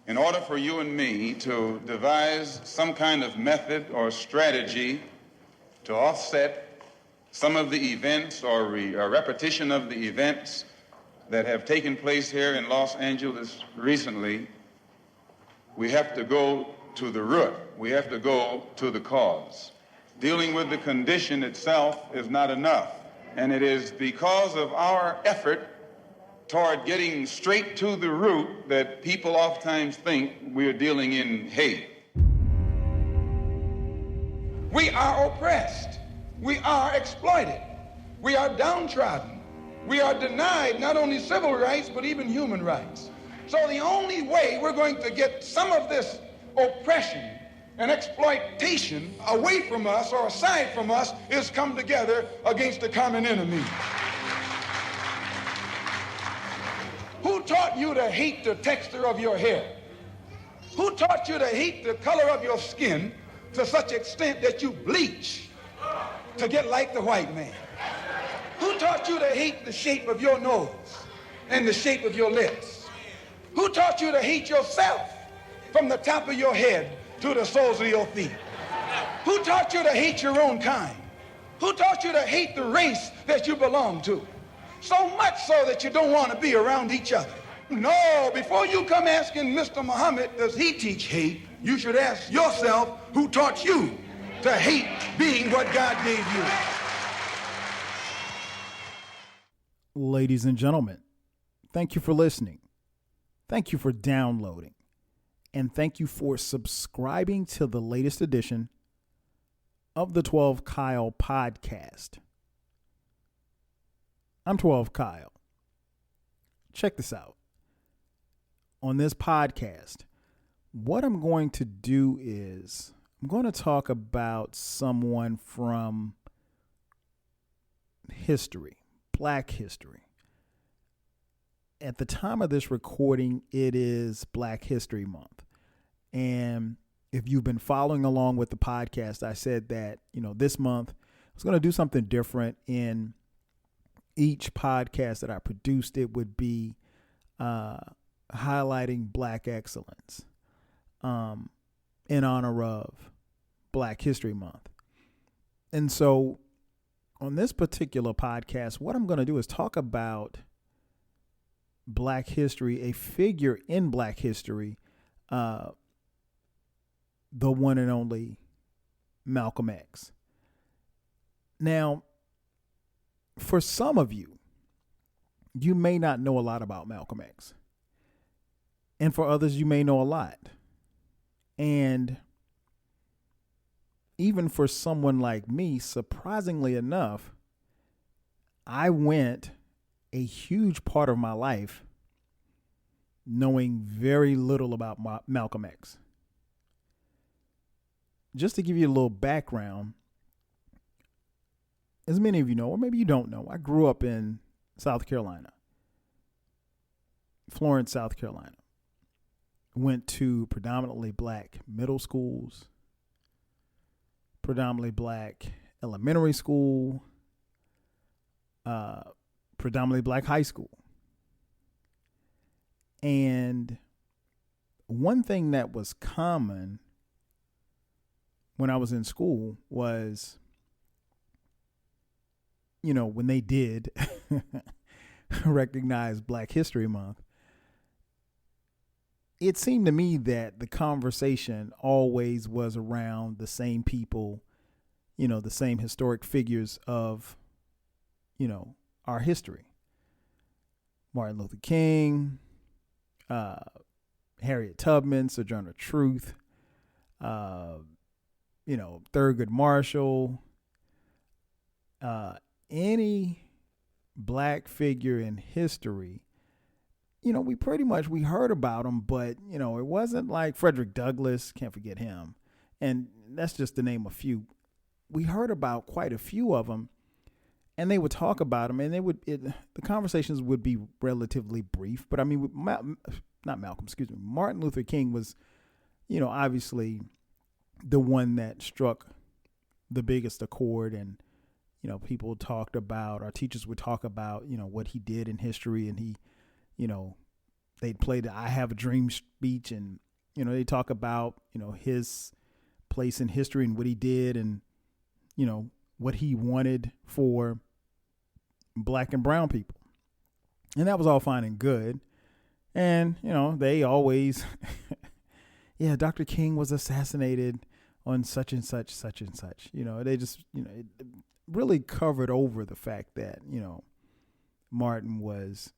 in order for you and me to devise some kind of method or strategy to offset some of the events or a repetition of the events that have taken place here in Los Angeles recently, we have to go to the root. We have to go to the cause. Dealing with the condition itself is not enough. And it is because of our effort toward getting straight to the root that people oftentimes think we're dealing in hate. We are oppressed. We are exploited. We are downtrodden. We are denied not only civil rights, but even human rights. So the only way we're going to get some of this oppression and exploitation away from us or aside from us is come together against the common enemy. Who taught you to hate the texture of your hair? Who taught you to hate the color of your skin to such extent that you bleach to get like the white man? Who taught you to hate the shape of your nose and the shape of your lips? Who taught you to hate yourself from the top of your head to the soles of your feet? Who taught you to hate your own kind? Who taught you to hate the race that you belong to? So much so that you don't want to be around each other. No, before you come asking Mr. Muhammad, does he teach hate, you should ask yourself, who taught you to hate being what God gave you? Ladies and gentlemen, thank you for listening. Thank you for downloading. And thank you for subscribing to the latest edition of the 12 Kyle podcast. I'm 12 Kyle. Check this out. On this podcast, what I'm going to do is I'm going to talk about someone from history, Black history. At the time of this recording, it is Black History Month. And if you've been following along with the podcast, I said that, this month I was going to do something different in each podcast that I produced. It would be highlighting Black excellence in honor of Black History Month. And so on this particular podcast, what I'm going to do is talk about Black history, a figure in Black history, the one and only Malcolm X. Now, for some of you, you may not know a lot about Malcolm X. And for others, you may know a lot. And even for someone like me, surprisingly enough, I went a huge part of my life knowing very little about Malcolm X. Just to give you a little background, as many of you know, or maybe you don't know, I grew up in South Carolina, Florence, South Carolina. Went to predominantly Black middle schools, predominantly Black elementary school, predominantly Black high school. And one thing that was common when I was in school was, when they did recognize Black History Month, it seemed to me that the conversation always was around the same people, the same historic figures of, our history. Martin Luther King, Harriet Tubman, Sojourner Truth, Thurgood Marshall, any Black figure in history, we heard about them, but, it wasn't like Frederick Douglass, can't forget him. And that's just to name a few. We heard about quite a few of them, and they would talk about them, and the conversations would be relatively brief. But I mean, Martin Luther King was, obviously the one that struck the biggest accord. And, people talked about, our teachers would talk about, what he did in history, and he, they'd play the I Have a Dream speech, and, they talk about, his place in history and what he did and, what he wanted for black and brown people. And that was all fine and good. And, they always, yeah, Dr. King was assassinated on such and such, such and such. They just, it really covered over the fact that, Martin was,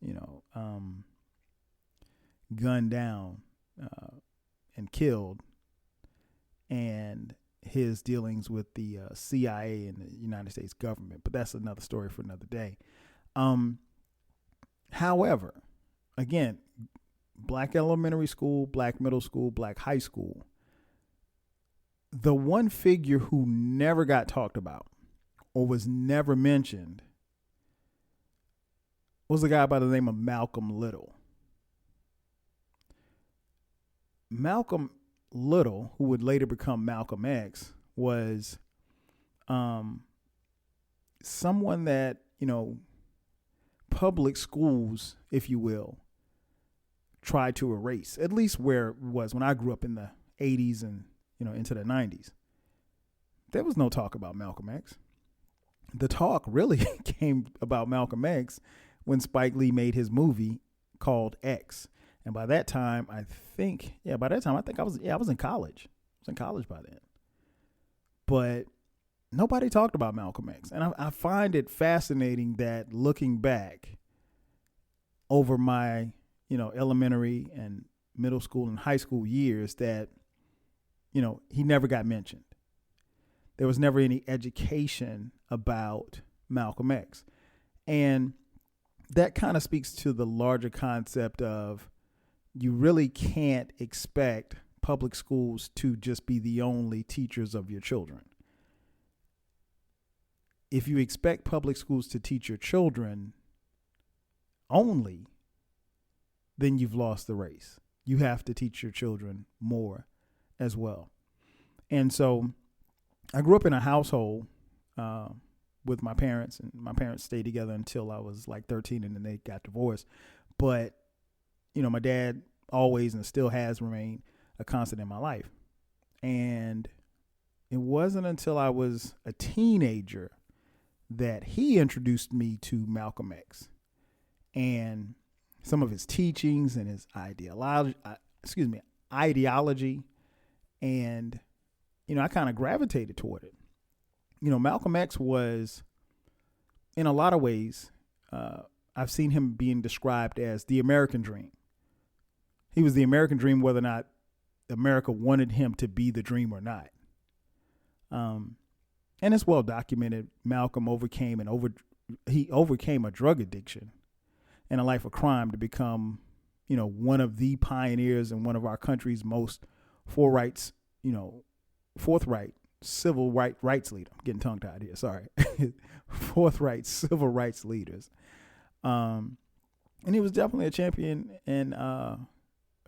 gunned down and killed, and his dealings with the CIA and the United States government. But that's another story for another day. However, again, black elementary school, black middle school, black high school, the one figure who never got talked about or was never mentioned was a guy by the name of Malcolm Little. Malcolm Little, who would later become Malcolm X, was someone that, public schools, if you will, tried to erase, at least where it was when I grew up in the 80s and, into the 90s. There was no talk about Malcolm X. The talk really came about Malcolm X when Spike Lee made his movie called X. And by that time, I think I was in college. I was in college by then. But nobody talked about Malcolm X. And I find it fascinating that looking back over my, elementary and middle school and high school years that, he never got mentioned. There was never any education about Malcolm X. And that kind of speaks to the larger concept of you really can't expect public schools to just be the only teachers of your children. If you expect public schools to teach your children only, then you've lost the race. You have to teach your children more as well. And so I grew up in a household with my parents, and my parents stayed together until I was like 13, and then they got divorced. But, my dad always and still has remained a constant in my life. And it wasn't until I was a teenager that he introduced me to Malcolm X and some of his teachings and his ideology. And, I kind of gravitated toward it. Malcolm X was, in a lot of ways, I've seen him being described as the American dream. He was the American dream, whether or not America wanted him to be the dream or not. And it's well documented. Malcolm overcame a drug addiction and a life of crime to become, one of the pioneers and one of our country's most forthright civil rights leader. I'm getting tongue tied here. Sorry. Forthright civil rights leaders. And he was definitely a champion and a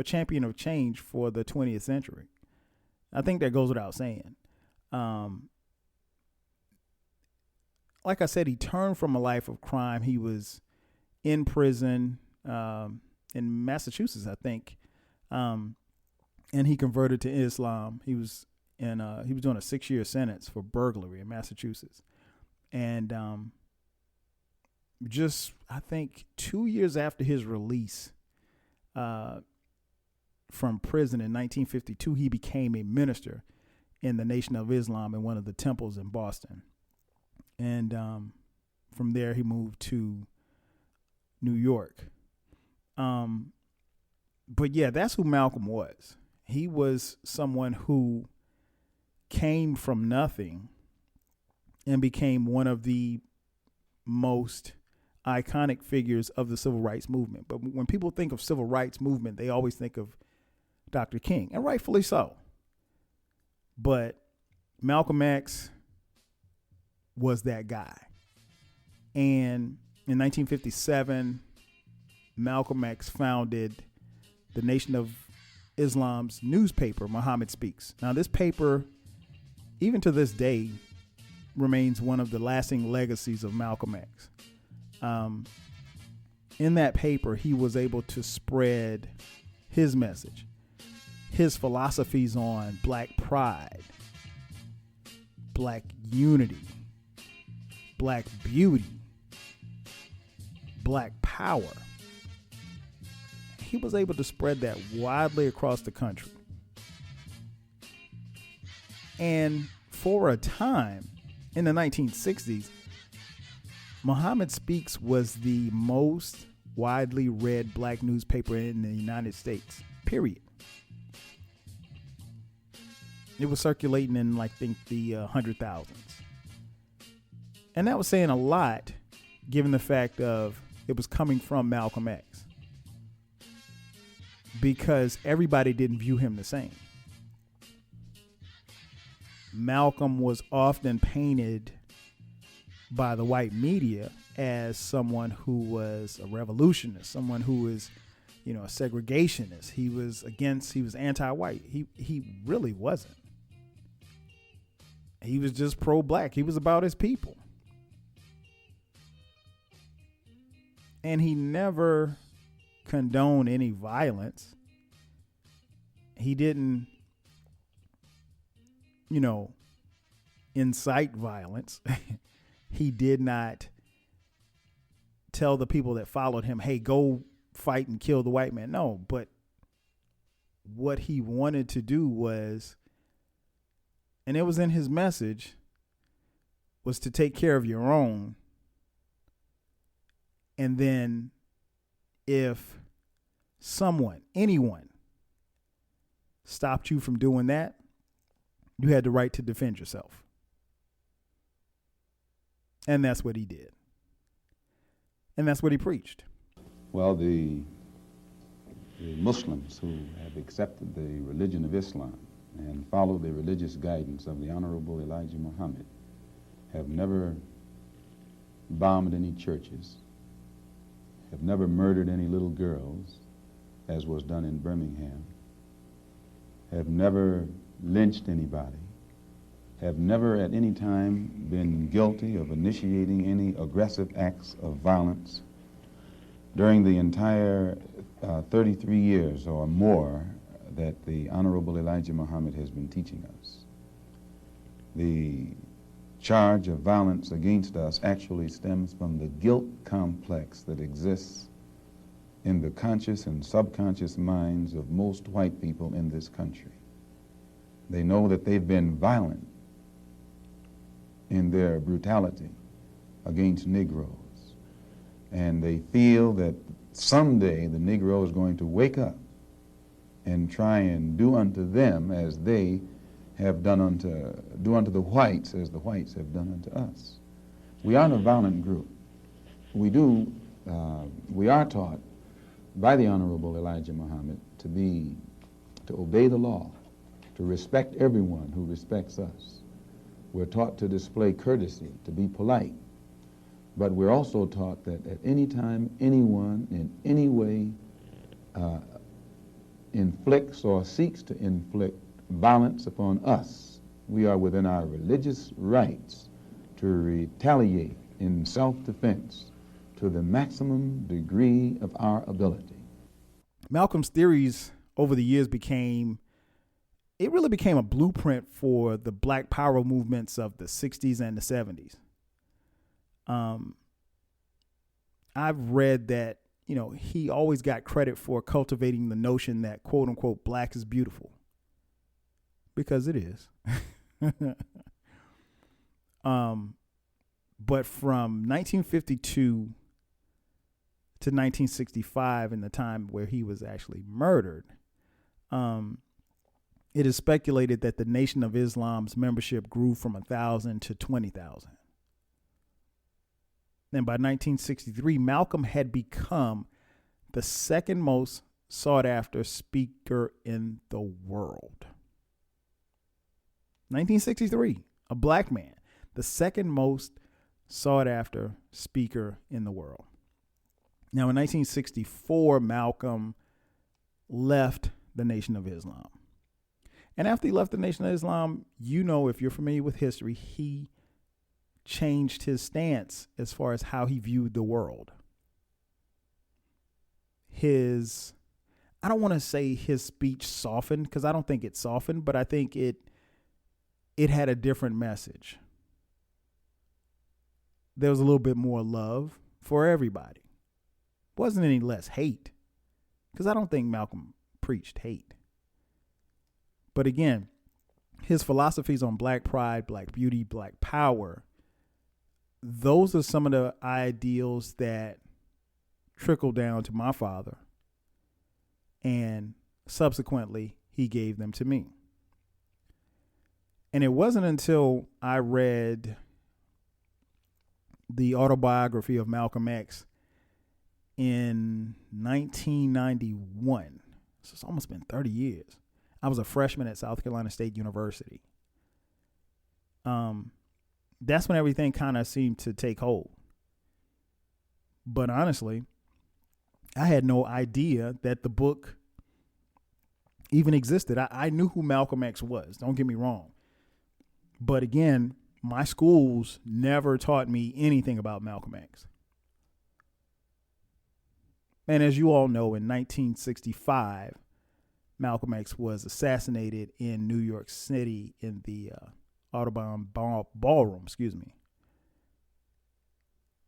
champion of change for the 20th century. I think that goes without saying. Like I said, he turned from a life of crime. He was in prison in Massachusetts, I think, and he converted to Islam. He was doing a 6-year sentence for burglary in Massachusetts, and just I think 2 years after his release from prison in 1952, he became a minister in the Nation of Islam in one of the temples in Boston. And from there, he moved to New York. But yeah, that's who Malcolm was. He was someone who came from nothing and became one of the most iconic figures of the civil rights movement. But when people think of civil rights movement, they always think of Dr. King, and rightfully so. But Malcolm X was that guy. And in 1957, Malcolm X founded the Nation of Islam's newspaper, Muhammad Speaks. Now, this paper, even to this day, remains one of the lasting legacies of Malcolm X. in that paper, he was able to spread his message, his philosophies on black pride, black unity, black beauty, black power. He was able to spread that widely across the country. And for a time in the 1960s, Muhammad Speaks was the most widely read black newspaper in the United States, period. It was circulating in, I think, the 100,000s. And that was saying a lot, given the fact of it was coming from Malcolm X. Because everybody didn't view him the same. Malcolm was often painted by the white media as someone who was a revolutionist, someone who was, a segregationist. He was anti-white. He really wasn't. He was just pro-black. He was about his people. And he never condoned any violence. He didn't, incite violence. He did not tell the people that followed him, hey, go fight and kill the white man. No, but what he wanted to do was, and it was in his message, was to take care of your own. And then if anyone stopped you from doing that, you had the right to defend yourself. And that's what he did. And that's what he preached. Well, the Muslims who have accepted the religion of Islam and follow the religious guidance of the Honorable Elijah Muhammad have never bombed any churches, have never murdered any little girls, as was done in Birmingham, have never lynched anybody, have never at any time been guilty of initiating any aggressive acts of violence during the entire 33 years or more that the Honorable Elijah Muhammad has been teaching us. The charge of violence against us actually stems from the guilt complex that exists in the conscious and subconscious minds of most white people in this country. They know that they've been violent in their brutality against Negroes. And they feel that someday the Negro is going to wake up and try and do unto them as they have do unto the whites as the whites have done unto us. We aren't a violent group. We are taught by the Honorable Elijah Muhammad to obey the law, to respect everyone who respects us. We're taught to display courtesy, to be polite. But we're also taught that at any time anyone in any way inflicts or seeks to inflict violence upon us, we are within our religious rights to retaliate in self-defense to the maximum degree of our ability. Malcolm's theories over the years became a blueprint for the Black Power movements of the 60s and the 70s. I've read that, he always got credit for cultivating the notion that, quote unquote, black is beautiful. Because it is. But from 1952 to 1965, in the time where he was actually murdered, it is speculated that the Nation of Islam's membership grew from 1,000 to 20,000. And by 1963, Malcolm had become the second most sought after speaker in the world. 1963, a black man, the second most sought after speaker in the world. Now, in 1964, Malcolm left the Nation of Islam. And after he left the Nation of Islam, if you're familiar with history, he changed his stance as far as how he viewed the world. I don't want to say his speech softened, because I don't think it softened, but I think it had a different message. There was a little bit more love for everybody. Wasn't any less hate, because I don't think Malcolm preached hate. But again, his philosophies on black pride, black beauty, black power, those are some of the ideals that trickled down to my father, and subsequently he gave them to me. And it wasn't until I read the autobiography of Malcolm X in 1991, so it's almost been 30 years. I was a freshman at South Carolina State University. That's when everything kind of seemed to take hold. But honestly, I had no idea that the book even existed. I knew who Malcolm X was, don't get me wrong. But again, my schools never taught me anything about Malcolm X. And as you all know, in 1965, Malcolm X was assassinated in New York City in the Audubon Ballroom,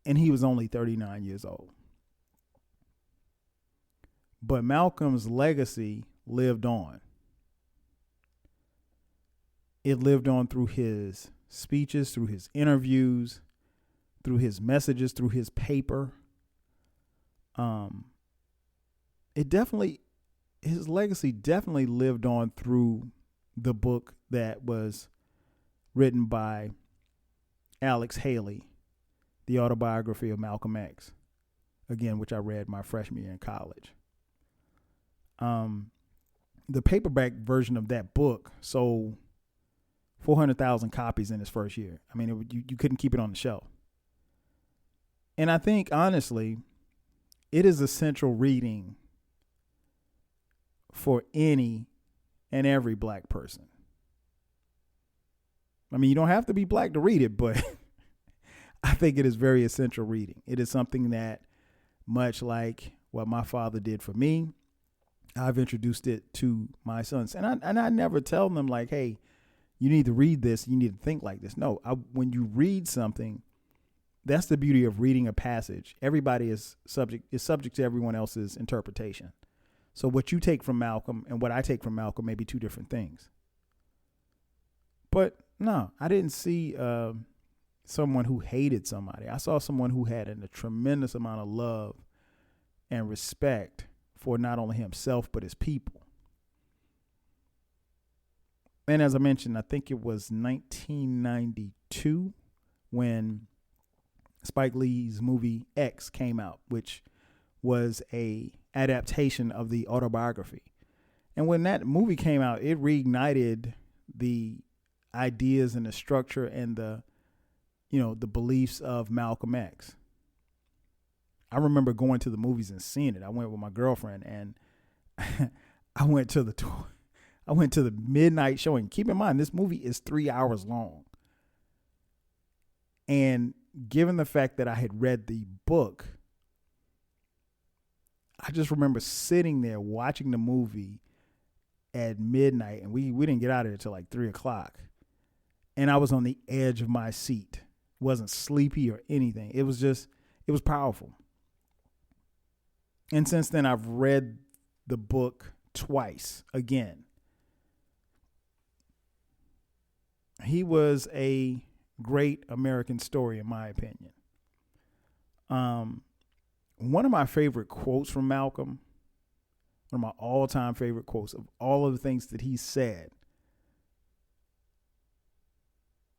and he was only 39 years old. But Malcolm's legacy lived on. It lived on through his speeches, through his interviews, through his messages, through his paper. His legacy definitely lived on through the book that was written by Alex Haley, The Autobiography of Malcolm X, again, which I read my freshman year in college. The paperback version of that book sold 400,000 copies in its first year. I mean, you couldn't keep it on the shelf. And I think, honestly, it is essential reading for any and every black person. I mean, you don't have to be black to read it, but I think it is very essential reading. It is something that, much like what my father did for me, I've introduced it to my sons. And I never tell them like, hey, you need to read this. You need to think like this. No, when you read something, that's the beauty of reading a passage. Everybody is subject to everyone else's interpretation. So what you take from Malcolm and what I take from Malcolm may be two different things. But no, I didn't see someone who hated somebody. I saw someone who had a tremendous amount of love and respect for not only himself, but his people. And as I mentioned, I think it was 1992 when Spike Lee's movie X came out, which was a adaptation of the autobiography. And when that movie came out, it reignited the ideas and the structure and the beliefs of Malcolm X. I remember going to the movies and seeing it. I went with my girlfriend, and I went to the midnight showing. Keep in mind, this movie is 3 hours long. And given the fact that I had read the book, I just remember sitting there watching the movie at midnight, and we didn't get out of it until like 3:00. And I was on the edge of my seat. Wasn't sleepy or anything. It was powerful. And since then, I've read the book twice again. He was a great American story, in my opinion. One of my favorite quotes from Malcolm, one of my all-time favorite quotes of all of the things that he said,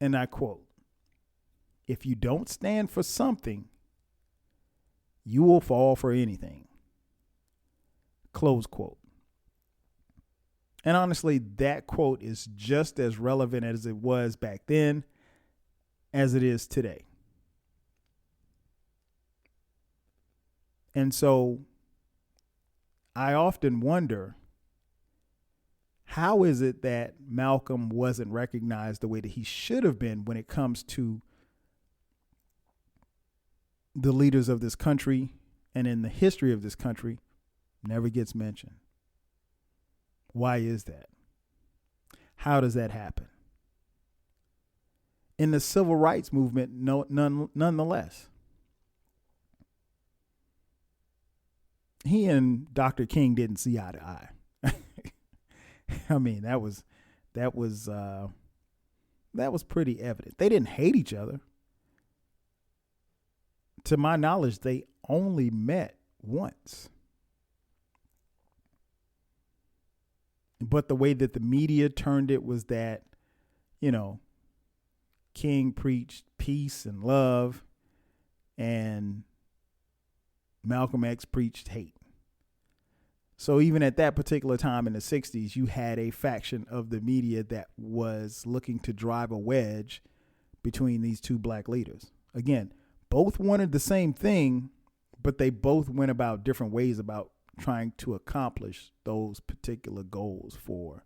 and I quote, "If you don't stand for something, you will fall for anything." Close quote. And honestly, that quote is just as relevant as it was back then as it is today. And so I often wonder, how is it that Malcolm wasn't recognized the way that he should have been when it comes to the leaders of this country and in the history of this country never gets mentioned. Why is that? How does that happen? In the civil rights movement, nonetheless. He and Dr. King didn't see eye to eye. I mean, that was pretty evident. They didn't hate each other. To my knowledge, they only met once. But the way that the media turned it was that, King preached peace and love, and Malcolm X preached hate. So even at that particular time in the 60s, you had a faction of the media that was looking to drive a wedge between these two black leaders. Again, both wanted the same thing, but they both went about different ways about trying to accomplish those particular goals for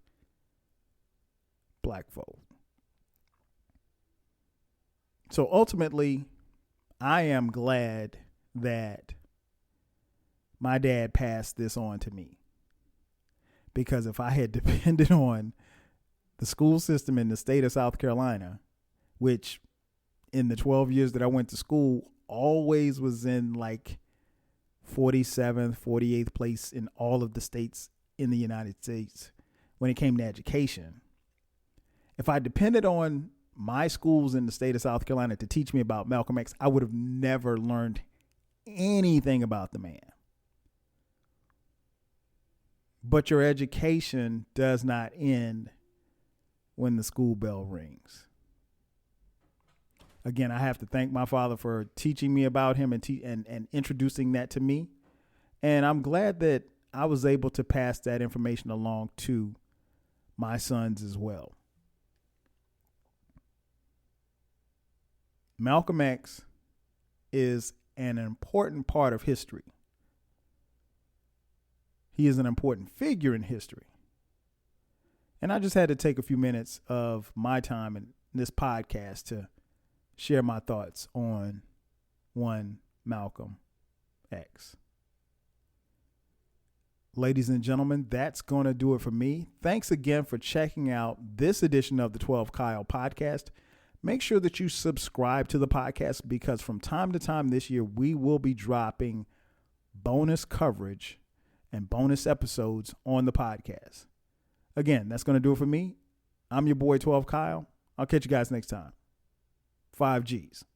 black folk. So ultimately, I am glad that my dad passed this on to me, because if I had depended on the school system in the state of South Carolina, which in the 12 years that I went to school always was in like 47th, 48th place in all of the states in the United States when it came to education. If I depended on my schools in the state of South Carolina to teach me about Malcolm X, I would have never learned anything about the man. But your education does not end when the school bell rings. Again, I have to thank my father for teaching me about him and introducing that to me. And I'm glad that I was able to pass that information along to my sons as well. Malcolm X is an important part of history. He is an important figure in history. And I just had to take a few minutes of my time in this podcast to share my thoughts on one Malcolm X. Ladies and gentlemen, that's going to do it for me. Thanks again for checking out this edition of the 12 Kyle podcast. Make sure that you subscribe to the podcast, because from time to time this year, we will be dropping bonus coverage and bonus episodes on the podcast. Again, that's going to do it for me. I'm your boy 12 Kyle. I'll catch you guys next time. 5 G's.